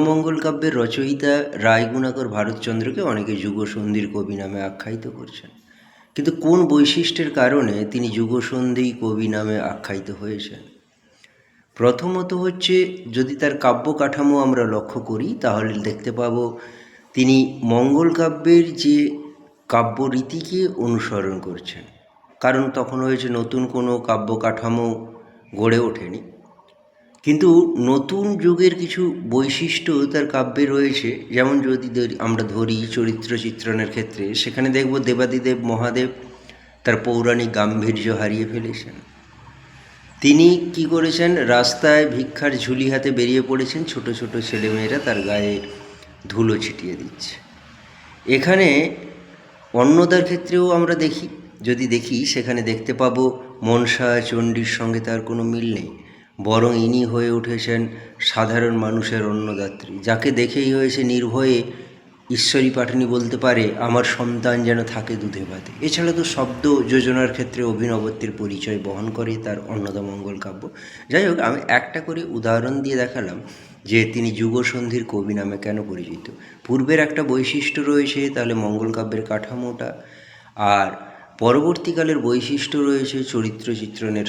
মঙ্গল কাব্যের রচয়িতা রায়গুণাকর ভারতচন্দ্রকে অনেকে যুগসন্ধির কবি নামে আখ্যায়িত করছেন, কিন্তু কোন বৈশিষ্ট্যের কারণে তিনি যুগসন্ধি কবি নামে আখ্যায়িত হয়েছেন? প্রথমত হচ্ছে, যদি তার কাব্য কাঠামো আমরা লক্ষ্য করি তাহলে দেখতে পাব তিনি মঙ্গল কাব্যের যে কাব্য রীতিকে অনুসরণ করছেন। কারণ তখন হয়েছে নতুন কোনো কাব্য কাঠামো গড়ে ওঠেনি, কিন্তু নতুন যুগের কিছু বৈশিষ্ট্য তার কাব্যে রয়েছে। যেমন যদি আমরা ধরি চরিত্র চিত্রণের ক্ষেত্রে, সেখানে দেখব দেবাদিদেব মহাদেব তার পৌরাণিক গাম্ভীর্য হারিয়ে ফেলেছেন। তিনি কি করেছেন, রাস্তায় ভিক্ষার ঝুলি হাতে বেরিয়ে পড়েছেন, ছোট ছোট ছেলেমেয়েরা তার গায়ে ধুলো ছিটিয়ে দিচ্ছে। এখানে অন্নদার ক্ষেত্রেও আমরা দেখি সেখানে দেখতে পাবো মনসা চণ্ডীর সঙ্গে তার কোনো মিল নেই, বরং ইনি হয়ে উঠেছেন সাধারণ মানুষের অন্নদাত্রী, যাকে দেখেই হয়েছে নির্ভয়ে ঈশ্বরী পাঠানি বলতে পারে আমার সন্তান যেন থাকে দুধে ভাতে। এছাড়া তো শব্দ যোজনার ক্ষেত্রে অভিনবত্বের পরিচয় বহন করে তার অন্নদামঙ্গল কাব্য। যাই হোক, আমি একটা করে উদাহরণ দিয়ে দেখালাম যে তিনি যুগসন্ধির কবি নামে কেন পরিচিত। পূর্বের একটা বৈশিষ্ট্য রয়েছে তাহলে মঙ্গল কাব্যের কাঠামোটা, আর পরবর্তীকালের বৈশিষ্ট্য রয়েছে চরিত্র চিত্রণের